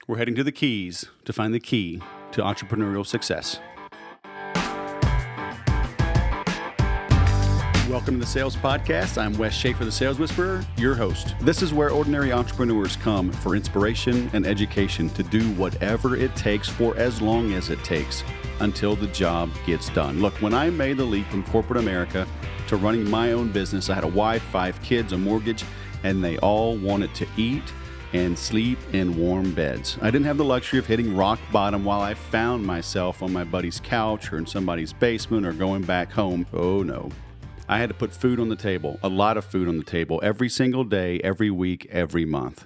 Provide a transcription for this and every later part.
We're heading to the Keys to find the key to entrepreneurial success. Welcome to the Sales Podcast. I'm Wes Schaefer, the Sales Whisperer, your host. This is where ordinary entrepreneurs come for inspiration and education to do whatever it takes for as long as it takes until the job gets done. Look, when I made the leap from corporate America to running my own business, I had a wife, 5 kids, a mortgage, and they all wanted to eat and sleep in warm beds. I didn't have the luxury of hitting rock bottom while I found myself on my buddy's couch or in somebody's basement or going back home. Oh no. I had to put food on the table, a lot of food on the table, every single day, every week, every month.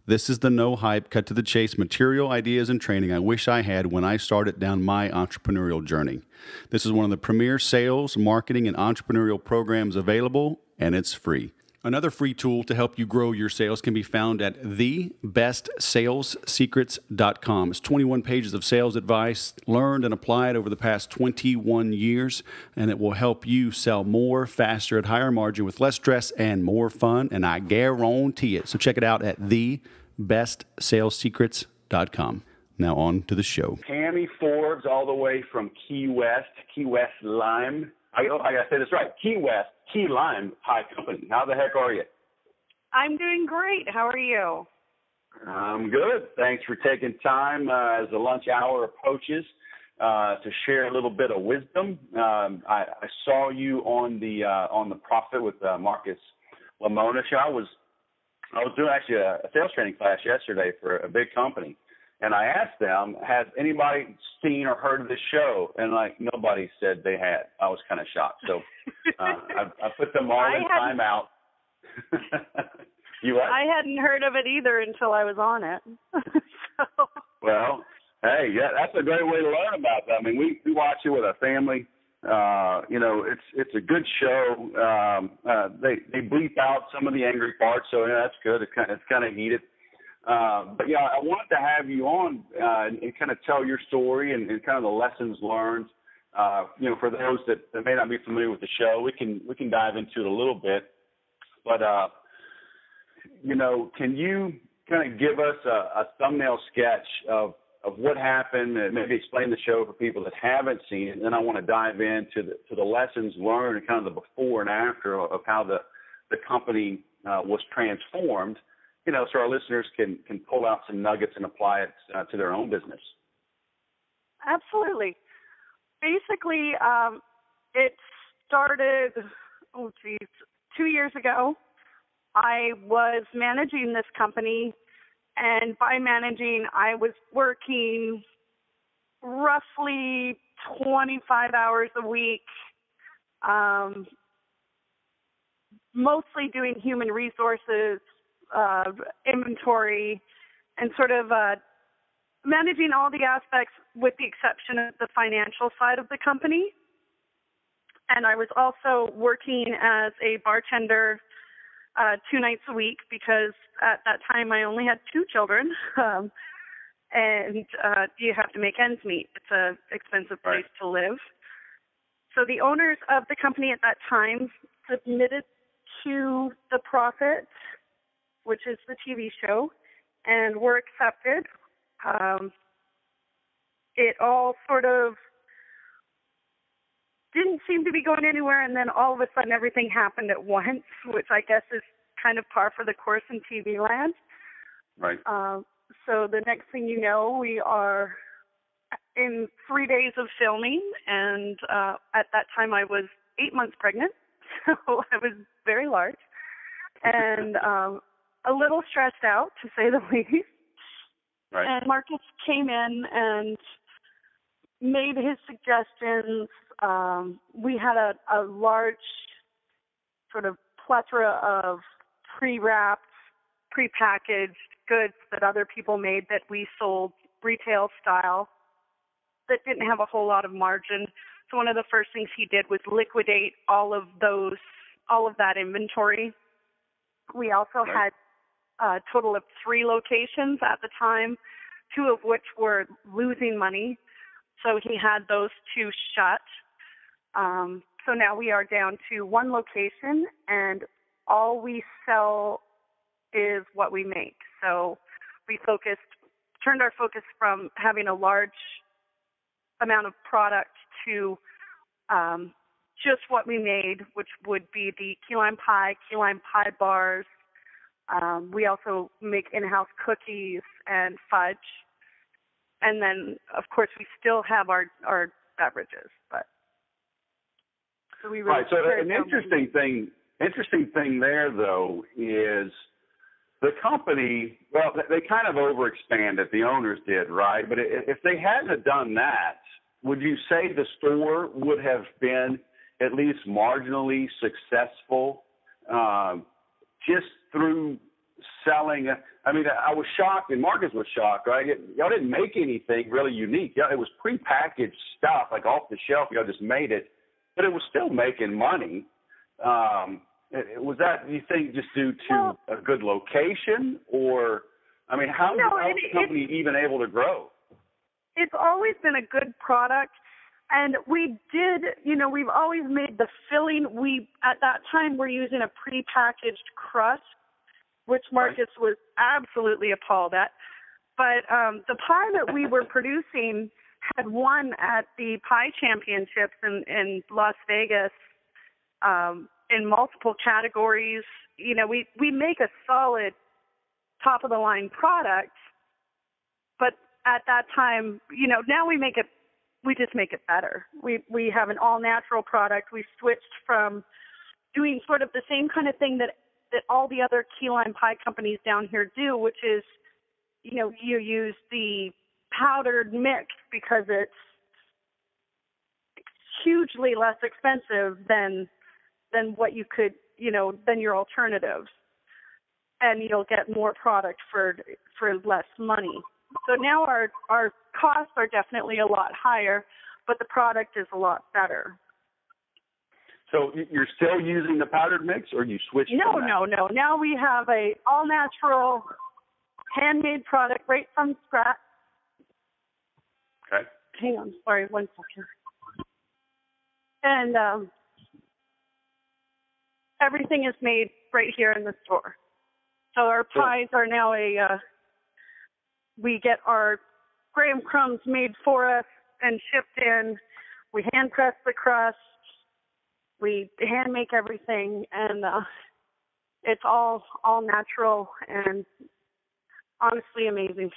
This is the no hype, cut to the chase material, ideas, and training I wish I had when I started down my entrepreneurial journey. This is one of the premier sales, marketing, and entrepreneurial programs available, and it's free. Another free tool to help you grow your sales can be found at thebestsalessecrets.com. It's 21 pages of sales advice learned and applied over the past 21 years, and it will help you sell more, faster, at higher margin with less stress and more fun, and I guarantee it. So check it out at thebestsalessecrets.com. Now on to the show. Tami Forbes, all the way from Key West Lime. I gotta say this right. Key West, Key Lime Pie Company. How the heck are you? I'm doing great. How are you? I'm good. Thanks for taking time as the lunch hour approaches to share a little bit of wisdom. I saw you on the Profit with Marcus Lemonis show. I was doing actually a sales training class yesterday for a big company. And I asked them, has anybody seen or heard of this show? And nobody said they had. I was kind of shocked. So I put them all in time out. You what? I hadn't heard of it either until I was on it. So. Well, hey, yeah, that's a great way to learn about that. I mean, we watch it with our family. It's a good show. They bleep out some of the angry parts, so that's good. It's kind of heated. But yeah, I wanted to have you on and kind of tell your story and kind of the lessons learned. For those that may not be familiar with the show, we can dive into it a little bit. But can you kind of give us a thumbnail sketch of what happened and maybe explain the show for people that haven't seen it? And then I want to dive into the lessons learned and kind of the before and after of how the company was transformed. So our listeners can pull out some nuggets and apply it to their own business. Absolutely. Basically, it started, 2 years ago. I was managing this company, and by managing, I was working roughly 25 hours a week, mostly doing human resources, inventory, and sort of managing all the aspects with the exception of the financial side of the company. And I was also working as a bartender 2 nights a week because at that time I only had 2 children, and you have to make ends meet. It's an expensive place to live. So the owners of the company at that time submitted to the Profit, which is the TV show, and were accepted. It all sort of didn't seem to be going anywhere, and then all of a sudden everything happened at once, which I guess is kind of par for the course in TV land. Right. So the next thing you know, we are in 3 days of filming, and at that time I was 8 months pregnant, so I was very large. And a little stressed out, to say the least. Right. And Marcus came in and made his suggestions. We had a large sort of plethora of pre-wrapped, pre-packaged goods that other people made that we sold retail style that didn't have a whole lot of margin. So one of the first things he did was liquidate all of that inventory. We also had a total of 3 locations at the time, 2 of which were losing money. So he had those 2 shut. So now we are down to 1 location, and all we sell is what we make. So we focused turned our focus from having a large amount of product to just what we made, which would be the key lime pie bars. We also make in-house cookies and fudge. And then, of course, we still have our beverages. But so we really right. So an interesting thing there, though, is the company, well, they kind of overexpanded, the owners did, right? But if they hadn't done that, would you say the store would have been at least marginally successful just through selling? I mean, I was shocked, and Marcus was shocked, right? Y'all didn't make anything really unique. It was prepackaged stuff, like off the shelf. Y'all just made it, but it was still making money. Was that, you think, just due to a good location, or, I mean, how is the company even able to grow? It's always been a good product, and we did, we've always made the filling. We, at that time, were using a prepackaged crust, which Marcus was absolutely appalled at. But the pie that we were producing had won at the Pie Championships in Las Vegas in multiple categories. We make a solid top-of-the-line product, but at that time, now we just make it better. We have an all-natural product. We switched from doing sort of the same kind of thing that all the other key lime pie companies down here do, which is, you use the powdered mix because it's hugely less expensive than what you could, than your alternatives. And you'll get more product for less money. So now our costs are definitely a lot higher, but the product is a lot better. So you're still using the powdered mix, or you switched? No. Now we have a all-natural, handmade product right from scratch. Okay. Hang on, sorry, 1 second. And everything is made right here in the store. So our pies are now we get our graham crumbs made for us and shipped in. We hand press the crust. We hand make everything, and it's all natural and honestly amazing.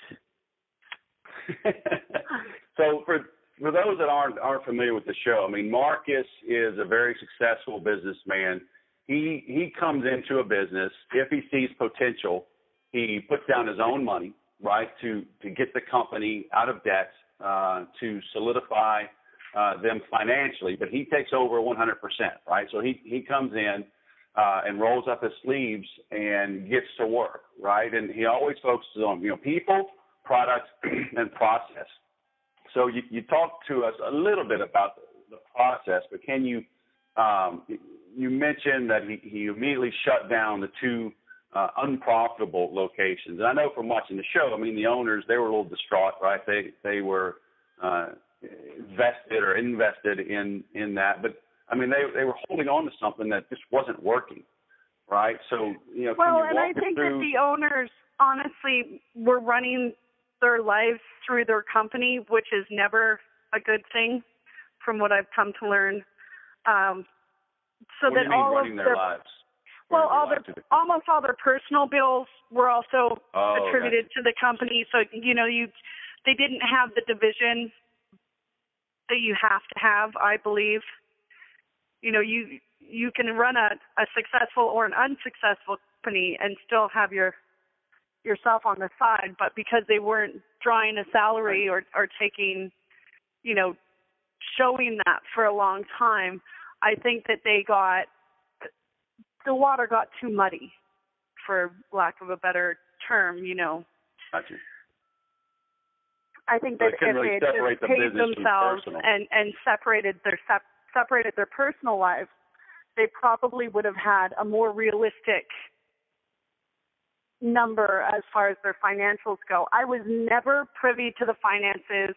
So for those that aren't familiar with the show, I mean, Marcus is a very successful businessman. He comes into a business, if he sees potential, he puts down his own money, right, to get the company out of debt, to solidify them financially, but he takes over 100%, right? So he comes in and rolls up his sleeves and gets to work, right? And he always focuses on, people, product, and process. So you talked to us a little bit about the process, but can you you mentioned that he immediately shut down the two unprofitable locations. And I know from watching the show, I mean, the owners, they were a little distraught, right? They were invested in that. But, I mean, they were holding on to something that just wasn't working, right? So, well, and I think that the owners, honestly, were running their lives through their company, which is never a good thing from what I've come to learn. So what that do you mean all running of their lives? Well, almost all their personal bills were also attributed to the company. So, they didn't have the division that you have to have, I believe. You can run a successful or an unsuccessful company and still have yourself on the side, but because they weren't drawing a salary or taking, showing that for a long time, I think that the water got too muddy, for lack of a better term, Gotcha. I think that if they had just paid themselves and separated their personal lives, they probably would have had a more realistic number as far as their financials go. I was never privy to the finances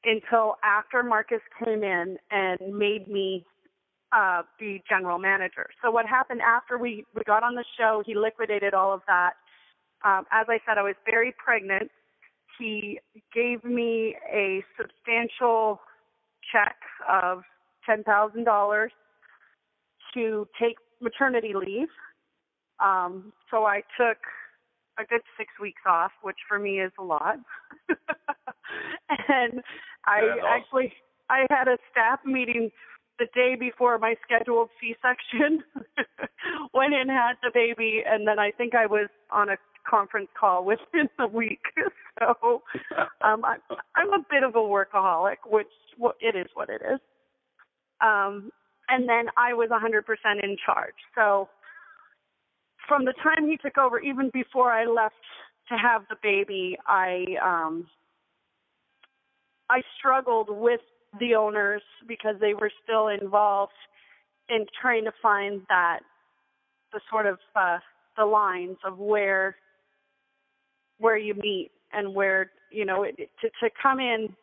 until after Marcus came in and made me the general manager. So what happened after we got on the show, he liquidated all of that. As I said, I was very pregnant. he gave me a substantial check of $10,000 to take maternity leave. So I took a good 6 weeks off, which for me is a lot. And I had a staff meeting the day before my scheduled C-section. Went in, had the baby, and then I think I was on a conference call within a week. So I'm a bit of a workaholic, which it is what it is. And then I was 100% in charge. So from the time he took over, even before I left to have the baby, I struggled with the owners because they were still involved in trying to find the sort of the lines of where you meet and where, to come in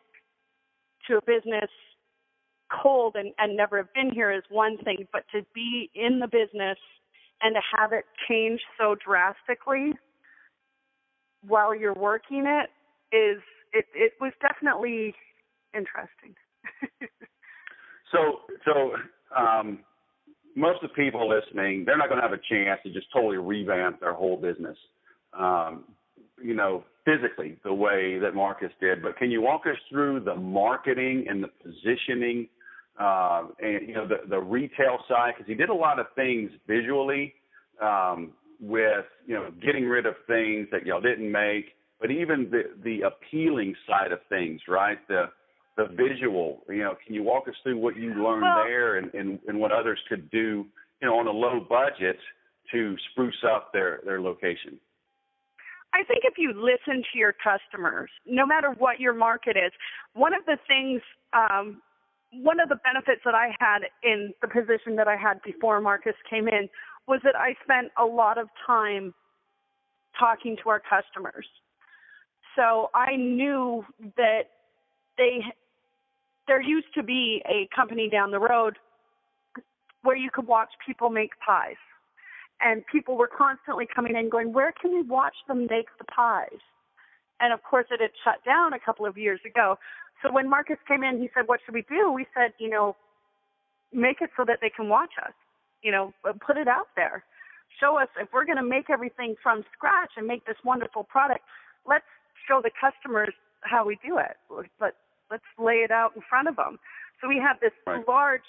to a business cold and never have been here is one thing, but to be in the business and to have it change so drastically while you're working it was definitely interesting. So most of the people listening, they're not going to have a chance to just totally revamp their whole business, physically the way that Marcus did. But can you walk us through the marketing and the positioning and, the retail side? Because he did a lot of things visually with, getting rid of things that y'all didn't make, but even the appealing side of things, right? The visual, can you walk us through what you learned there and what others could do, on a low budget to spruce up their location? I think if you listen to your customers, no matter what your market is, one of the things, one of the benefits that I had in the position that I had before Marcus came in was that I spent a lot of time talking to our customers. So I knew that there used to be a company down the road where you could watch people make pies. And people were constantly coming in going, where can we watch them make the pies? And, of course, it had shut down a couple of years ago. So when Marcus came in, he said, what should we do? We said, make it so that they can watch us, put it out there. Show us if we're going to make everything from scratch and make this wonderful product, let's show the customers how we do it. Let's lay it out in front of them. So we have this large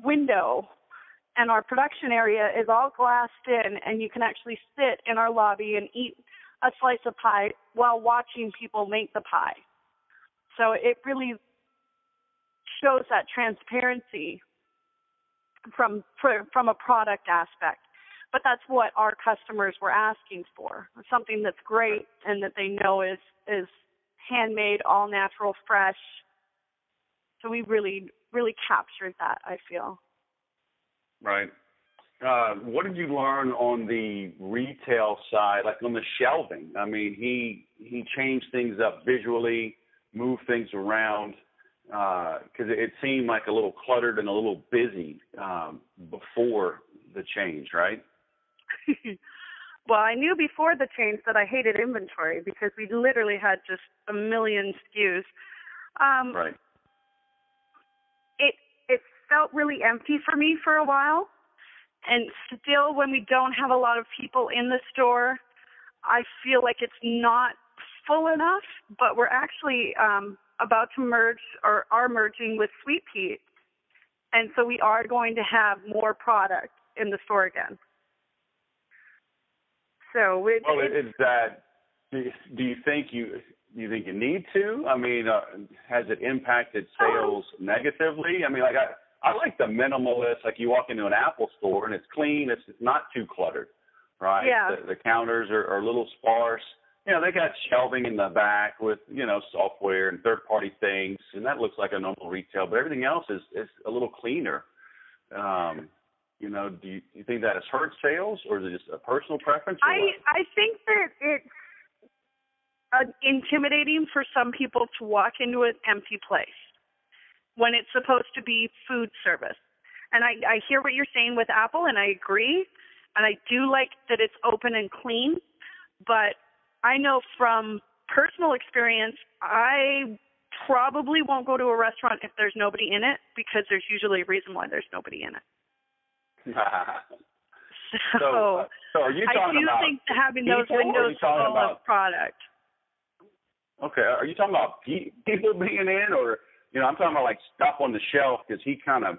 window, and our production area is all glassed in, and you can actually sit in our lobby and eat a slice of pie while watching people make the pie. So it really shows that transparency from a product aspect. But that's what our customers were asking for, something that's great and that they know is handmade, all natural, fresh. So we really, really captured that, I feel. Right. What did you learn on the retail side, like on the shelving? I mean, he changed things up visually, moved things around, because it seemed like a little cluttered and a little busy before the change, right? Well, I knew before the change that I hated inventory because we literally had just a million SKUs. Right. It felt really empty for me for a while. And still, when we don't have a lot of people in the store, I feel like it's not full enough. But we're actually about to merge or are merging with Sweet Pea. And so we are going to have more product in the store again. So is that? Do you think you need to? I mean, has it impacted sales negatively? I mean, like I like the minimalist. Like you walk into an Apple store and it's clean. It's not too cluttered, right? Yeah. The counters are a little sparse. They got shelving in the back with software and third-party things, and that looks like a normal retail. But everything else is a little cleaner. Do you think that has hurt sales, or is it just a personal preference? I think that it's intimidating for some people to walk into an empty place when it's supposed to be food service. And I hear what you're saying with Apple, and I agree. And I do like that it's open and clean. But I know from personal experience, I probably won't go to a restaurant if there's nobody in it, because there's usually a reason why there's nobody in it. So are you talking about? I do think having those windows full of product. Okay, are you talking about people being in, or I'm talking about like stuff on the shelf, because he kind of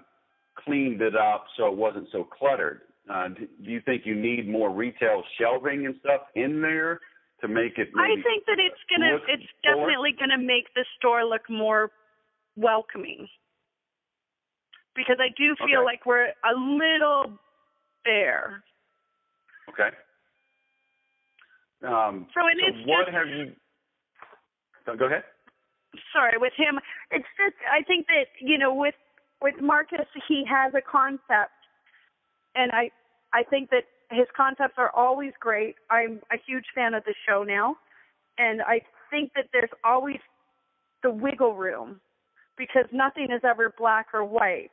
cleaned it up so it wasn't so cluttered. Do you think you need more retail shelving and stuff in there to make it? I think that it's definitely gonna make the store look more welcoming, because I do feel like we're a little bare. Okay. What have you? Go ahead. Sorry, with him, it's just, I think that, with Marcus, he has a concept, and I think that his concepts are always great. I'm a huge fan of the show now, and I think that there's always the wiggle room, because nothing is ever black or white.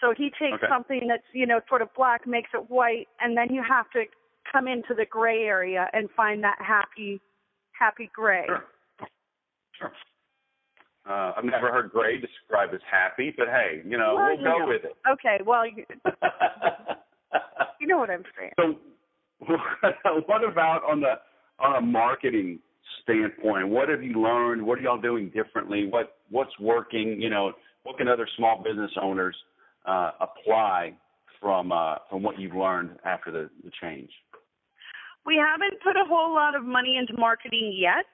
So he takes something that's, sort of black, makes it white, and then you have to come into the gray area and find that happy gray. Sure. I've never heard gray described as happy, but hey, we'll go with it. Okay, well, you know what I'm saying. So, what about on a marketing standpoint? What have you learned? What are y'all doing differently? What's working? What can other small business owners apply from what you've learned after the change? We haven't put a whole lot of money into marketing yet,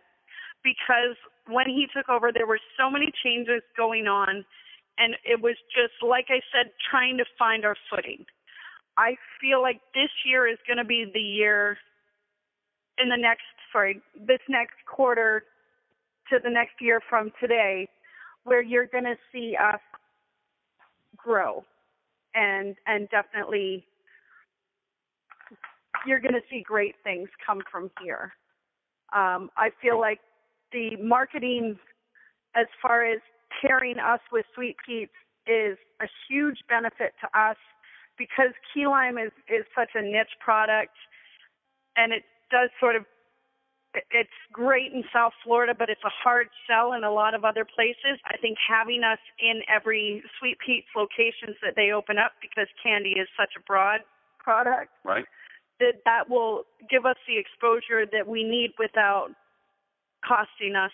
because when he took over, there were so many changes going on, and it was just, like I said, trying to find our footing. I feel like this year is going to be the year this next quarter to the next year from today, where you're going to see us grow, and definitely you're going to see great things come from here. I feel like the marketing, as far as pairing us with Sweet Pete's, is a huge benefit to us, because key lime is such a niche product, and it does it's great in South Florida, but it's a hard sell in a lot of other places. I think having us in every Sweet Pete's locations that they open up, because candy is such a broad product, right, that will give us the exposure that we need without costing us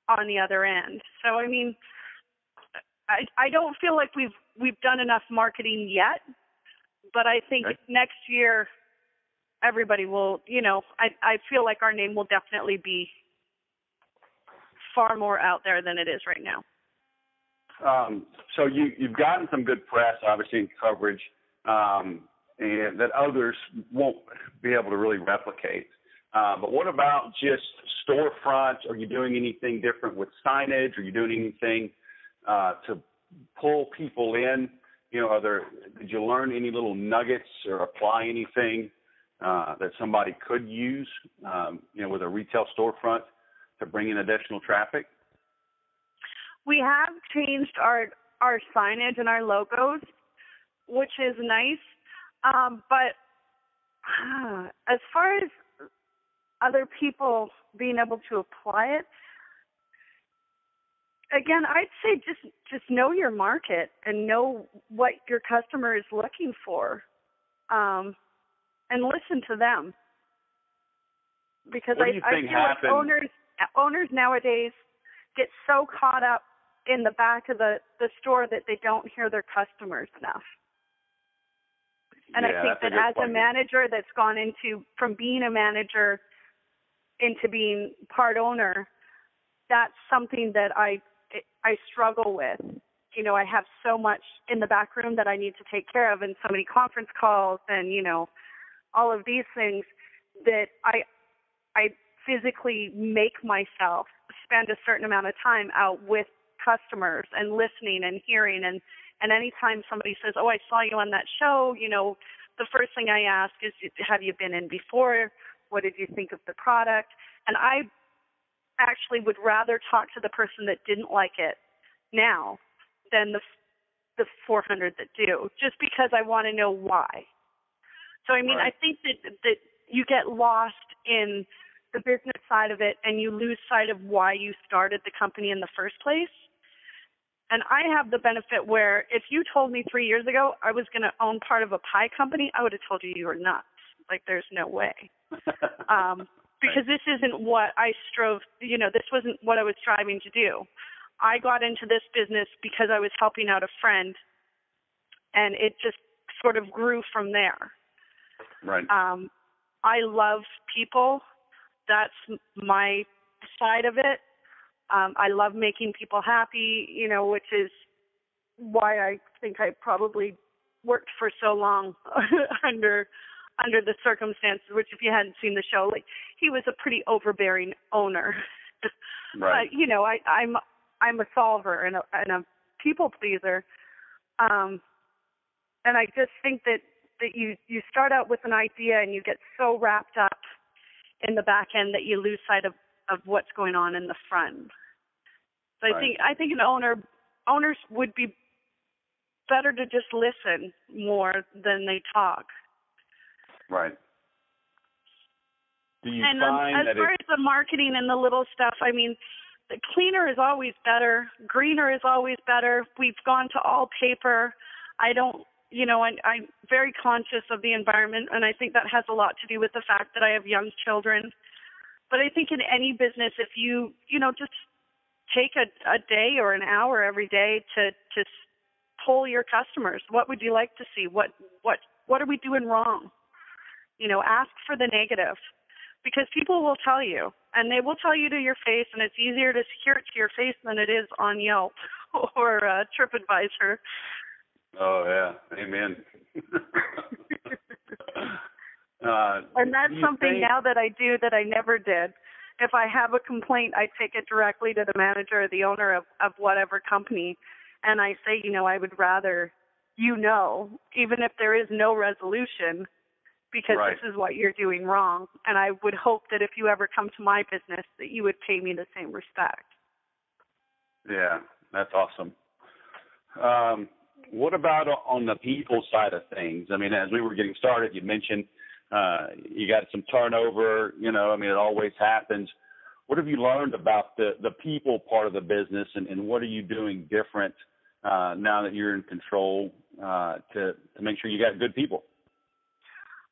on the other end. So, I mean, I don't feel like we've done enough marketing yet, but I think next year everybody will, I feel like our name will definitely be far more out there than it is right now. So you've gotten some good press, obviously, and coverage, and that others won't be able to really replicate. But what about just storefronts? Are you doing anything different with signage? Are you doing anything to pull people in? Did you learn any little nuggets or apply anything that somebody could use, with a retail storefront to bring in additional traffic? We have changed our signage and our logos, which is nice. But as far as other people being able to apply it, again, I'd say just know your market and know what your customer is looking for, and listen to them. Because I feel like owners nowadays get so caught up in the back of the store that they don't hear their customers enough. And I think that as a manager that's gone from being a manager into being part owner, that's something that I struggle with. I have so much in the back room that I need to take care of, and so many conference calls and, all of these things, that I physically make myself spend a certain amount of time out with customers and listening and hearing. And anytime somebody says, "Oh, I saw you on that show," the first thing I ask is, "Have you been in before? What did you think of the product?" And I actually would rather talk to the person that didn't like it now than the 400 that do, just because I want to know why. So, I mean, right. I think that you get lost in the business side of it, and you lose sight of why you started the company in the first place. And I have the benefit where if you told me 3 years ago I was going to own part of a pie company, I would have told you were nuts. Like, there's no way. Because this isn't what I this wasn't what I was striving to do. I got into this business because I was helping out a friend, and it just sort of grew from there. Right. I love people. That's my side of it. I love making people happy, which is why I think I probably worked for so long under the circumstances, which if you hadn't seen the show, like, he was a pretty overbearing owner. Right. But, I'm a solver and a people pleaser. And I just think that you start out with an idea and you get so wrapped up in the back end that you lose sight of what's going on in the front. So right. I think owners would be better to just listen more than they talk. Right. Do you and find as far as the marketing and the little stuff, I mean, the cleaner is always better. Greener is always better. We've gone to all paper. I'm very conscious of the environment, and I think that has a lot to do with the fact that I have young children. But I think in any business, if you just take a day or an hour every day to poll your customers, what would you like to see? What are we doing wrong? Ask for the negative, because people will tell you, and they will tell you to your face, and it's easier to hear it to your face than it is on Yelp or TripAdvisor. Oh, yeah. Amen. And that's something now that I do that I never did. If I have a complaint, I take it directly to the manager or the owner of whatever company, and I say, I would rather even if there is no resolution, because right. This is what you're doing wrong. And I would hope that if you ever come to my business that you would pay me the same respect. Yeah, that's awesome. What about on the people side of things? I mean, as we were getting started, you mentioned you got some turnover, it always happens. What have you learned about the people part of the business, and what are you doing different now that you're in control to make sure you got good people?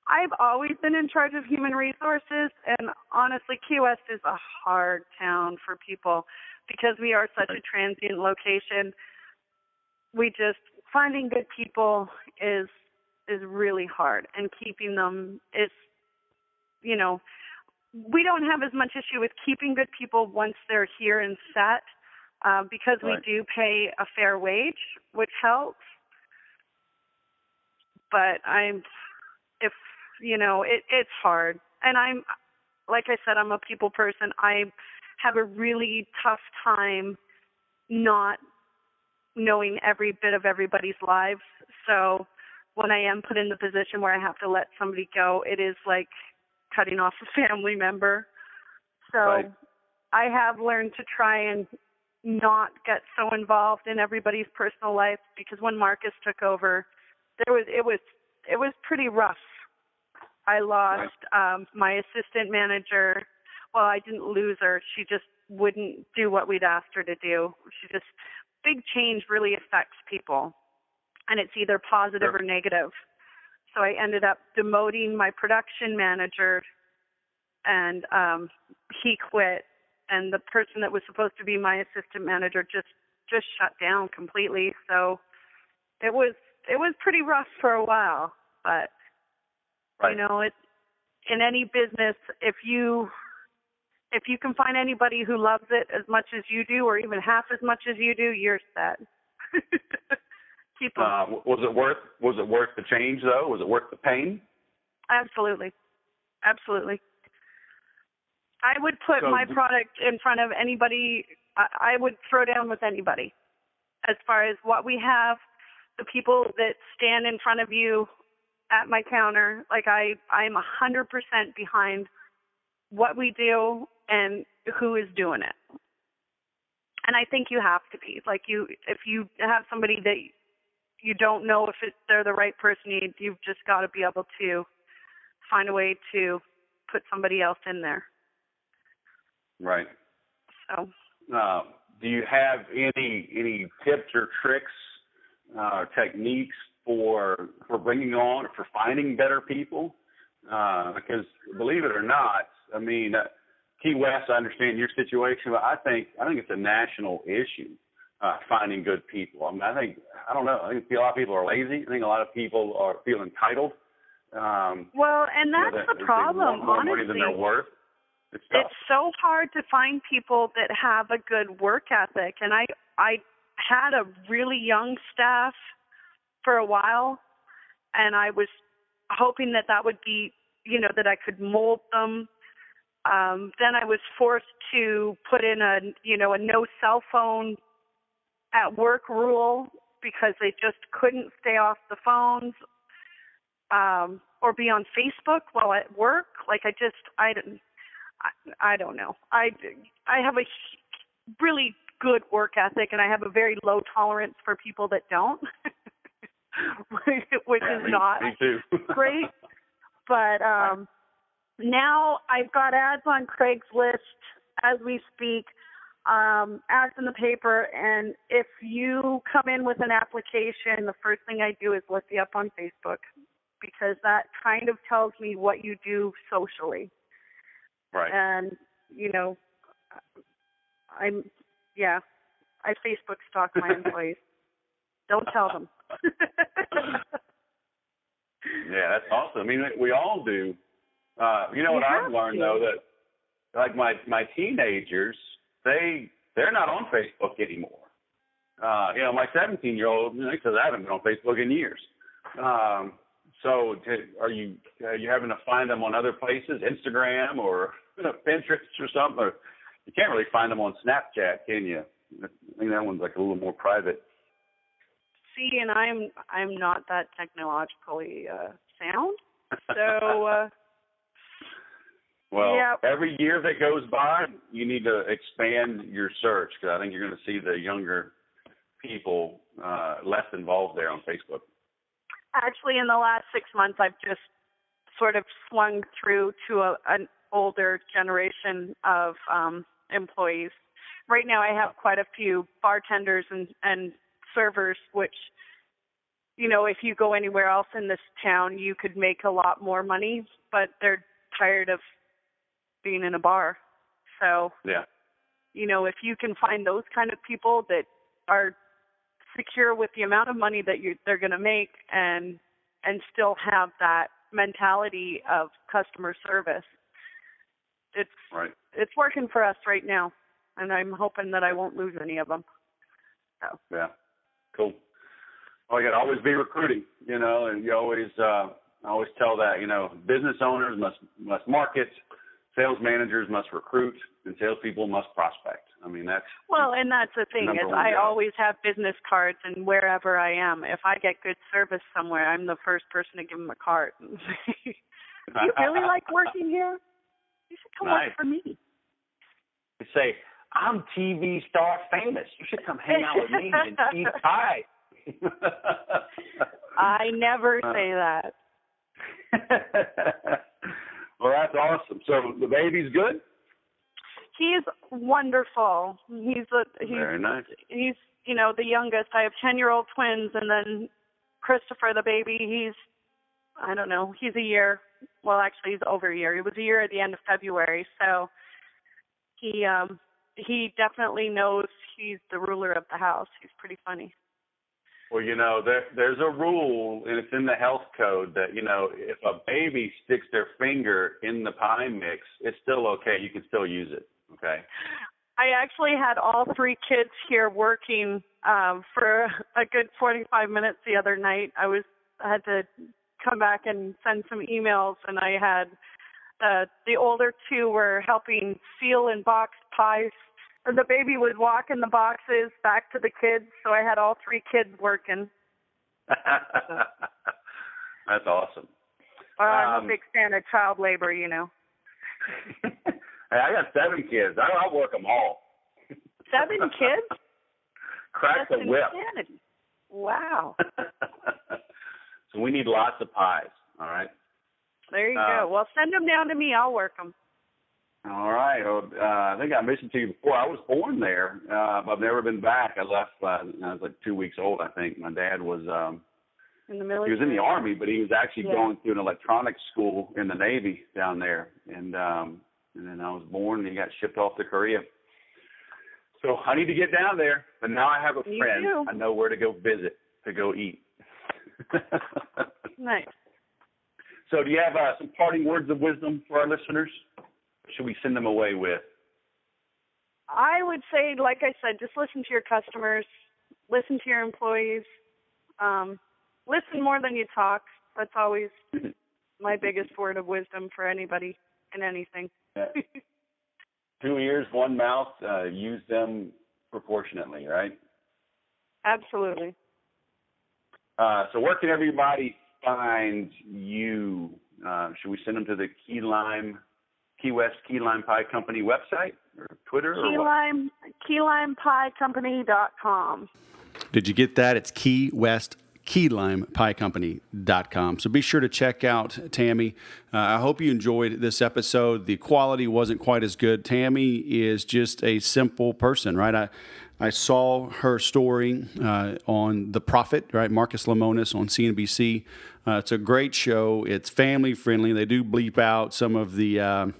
I've always been in charge of human resources, and honestly, Key West is a hard town for people because we are such a transient location. Finding good people is really hard, and keeping them is, we don't have as much issue with keeping good people once they're here and set, because we do pay a fair wage, which helps. But it's hard. And like I said, I'm a people person. I have a really tough time not knowing every bit of everybody's lives. So when I am put in the position where I have to let somebody go, it is like cutting off a family member. So I have learned to try and not get so involved in everybody's personal life, because when Marcus took over, it was pretty rough. I lost my assistant manager. Well, I didn't lose her. She just wouldn't do what we'd asked her to do. Big change really affects people, and it's either positive or negative. So I ended up demoting my production manager, and he quit, and the person that was supposed to be my assistant manager just shut down completely. So it was pretty rough for a while, but it's in any business, if you can find anybody who loves it as much as you do, or even half as much as you do, you're set. Keep them. Was it worth the change though? Was it worth the pain? Absolutely. I would put my product in front of anybody. I would throw down with anybody as far as what we have, the people that stand in front of you at my counter. Like I'm 100% behind what we do and who is doing it. And I think you have to be. Like if you have somebody that you don't know if they're the right person, you've just got to be able to find a way to put somebody else in there. Right. So. Do you have any tips or tricks, techniques for bringing on or for finding better people? Because believe it or not, I mean, Key West, I understand your situation, but I think it's a national issue, finding good people. I mean, I don't know. I think a lot of people are lazy. I think a lot of people feel entitled. Well, and that's the problem, more honestly. money than they're worth. It's so hard to find people that have a good work ethic. And I had a really young staff for a while, and I was hoping that would be, that I could mold them. Then I was forced to put in a no cell phone at work rule because they just couldn't stay off the phones, or be on Facebook while at work. Like I don't know. I have a really good work ethic, and I have a very low tolerance for people that don't, which is not me too. great. But now I've got ads on Craigslist as we speak, ads in the paper, and if you come in with an application, the first thing I do is look you up on Facebook, because that kind of tells me what you do socially. Right. And, I Facebook stalk my employees. Don't tell them. Yeah, that's awesome. I mean, we all do. What I've learned, though, that like my teenagers, they're not on Facebook anymore. My 17-year-old, because I haven't been on Facebook in years. So are you having to find them on other places, Instagram or Pinterest or something? Or you can't really find them on Snapchat, can you? I think that one's like a little more private. See, and I'm not that technologically sound, so. Well, yeah. Every year that goes by, you need to expand your search, because I think you're going to see the younger people less involved there on Facebook. Actually, in the last 6 months, I've just sort of swung through to an older generation of employees. Right now, I have quite a few bartenders and servers, which, if you go anywhere else in this town, you could make a lot more money, but they're tired of being in a bar. So, yeah. If you can find those kind of people that are secure with the amount of money that they're going to make and still have that mentality of customer service, it's working for us right now, and I'm hoping that I won't lose any of them. So. Yeah, cool. Well, you got to always be recruiting, and you always tell that, business owners must market, sales managers must recruit, and salespeople must prospect. I mean, that's the thing is I always have business cards, and wherever I am, if I get good service somewhere, I'm the first person to give them a card and say, "Do you really like working here? You should come work for me." You say, "I'm TV star famous. You should come hang out with me and eat pie." I never say that. Well, that's awesome. So the baby's good? He's wonderful. He's very nice. He's the youngest. I have 10-year-old twins, and then Christopher, the baby. He's a year. Well, actually, he's over a year. He was a year at the end of February. So he definitely knows he's the ruler of the house. He's pretty funny. Well, there's a rule, and it's in the health code, that, if a baby sticks their finger in the pie mix, it's still okay. You can still use it, okay? I actually had all 3 kids here working for a good 45 minutes the other night. I had to come back and send some emails, and I had the older 2 were helping seal and box pies. And the baby was walking the boxes back to the kids, so I had all 3 kids working. That's awesome. I'm a big fan of child labor, Hey, I got 7 kids. I'll work them all. 7 kids? Crack That's the whip. Insanity. Wow. So we need lots of pies, all right? There you go. Well, send them down to me. I'll work them. All right. Well, I think I mentioned to you before, I was born there. I've never been back. I left when I was like 2 weeks old, I think. My dad was In the military? he was in the Army, but he was actually Yeah. going through an electronics school in the Navy down there. And then I was born and he got shipped off to Korea. So I need to get down there. But now I have a Me friend. too. I know where to go visit, to go eat. Nice. So do you have some parting words of wisdom for our listeners? Should we send them away with? I would say, like I said, just listen to your customers, listen to your employees, listen more than you talk. That's always my biggest word of wisdom for anybody and anything. Yeah. 2 ears, 1 mouth, use them proportionately, right? Absolutely. So where can everybody find you? Should we send them to the Key West Key Lime Pie Company website or Twitter or what? KeyLimePieCompany.com. Did you get that? It's KeyLimePieCompany.com. So be sure to check out Tami. I hope you enjoyed this episode. The quality wasn't quite as good. Tami is just a simple person, right? I saw her story on The Prophet, right? Marcus Lemonis on CNBC. It's a great show. It's family friendly. They do bleep out some of the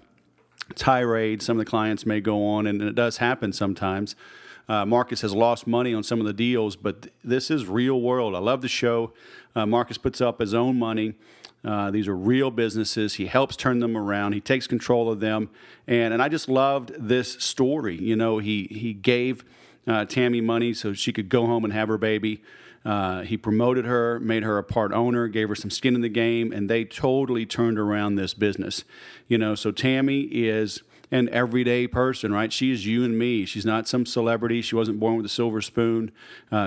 tirade some of the clients may go on, and it does happen sometimes. Marcus has lost money on some of the deals, but this is real world. I love the show. Marcus puts up his own money. These are real businesses. He helps turn them around. He takes control of them. And I just loved this story. You know, he gave Tami money so she could go home and have her baby. He promoted her, made her a part owner, gave her some skin in the game, and they totally turned around this business. You know, so Tami is an everyday person, right? She is you and me. She's not some celebrity. She wasn't born with a silver spoon.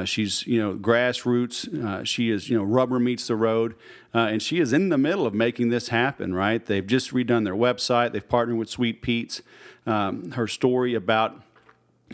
She's, grassroots. She is, rubber meets the road. And she is in the middle of making this happen, right? They've just redone their website. They've partnered with Sweet Pete's. Her story about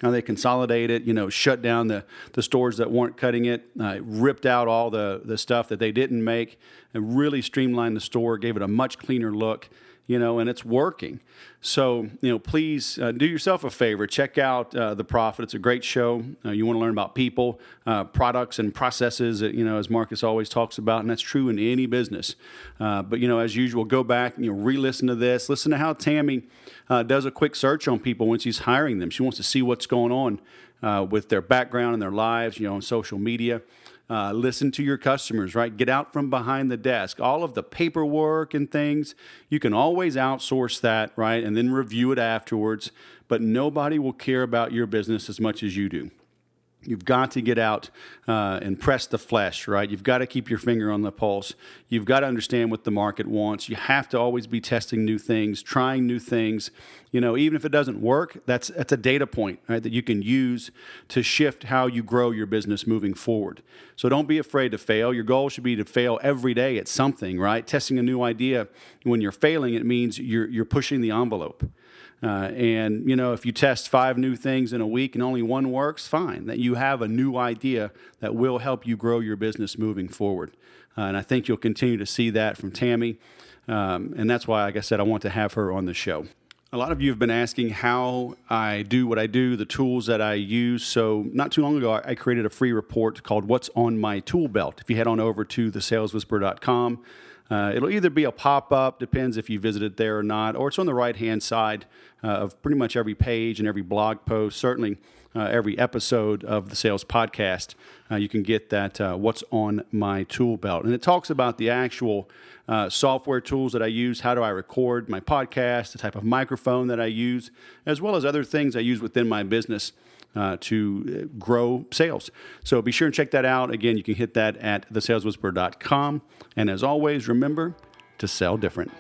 how they consolidated, shut down the stores that weren't cutting it, ripped out all the stuff that they didn't make, and really streamlined the store, gave it a much cleaner look, and it's working. So, please do yourself a favor. Check out The Prophet. It's a great show. You want to learn about people, products, and processes, as Marcus always talks about, and that's true in any business. But, as usual, go back and re-listen to this. Listen to how Tami does a quick search on people when she's hiring them. She wants to see what's going on with their background and their lives, on social media. Listen to your customers, right? Get out from behind the desk. All of the paperwork and things, you can always outsource that, right? And then review it afterwards. But nobody will care about your business as much as you do. You've got to get out and press the flesh, right? You've got to keep your finger on the pulse. You've got to understand what the market wants. You have to always be testing new things, trying new things. Even if it doesn't work, that's a data point, right, that you can use to shift how you grow your business moving forward. So don't be afraid to fail. Your goal should be to fail every day at something, right? Testing a new idea. When you're failing, it means you're pushing the envelope. And if you test 5 new things in a week and only 1 works, fine. That you have a new idea that will help you grow your business moving forward. And I think you'll continue to see that from Tami. And that's why, like I said, I want to have her on the show. A lot of you have been asking how I do what I do, the tools that I use. So not too long ago, I created a free report called What's on My Tool Belt. If you head on over to thesaleswhisperer.com, it'll either be a pop-up, depends if you visited there or not, or it's on the right-hand side of pretty much every page and every blog post, certainly every episode of the Sales Podcast. You can get that What's on My Tool Belt. And it talks about the actual software tools that I use, how do I record my podcast, the type of microphone that I use, as well as other things I use within my business to grow sales. So be sure and check that out. Again, you can hit that at thesaleswhisperer.com. And as always, remember to sell different.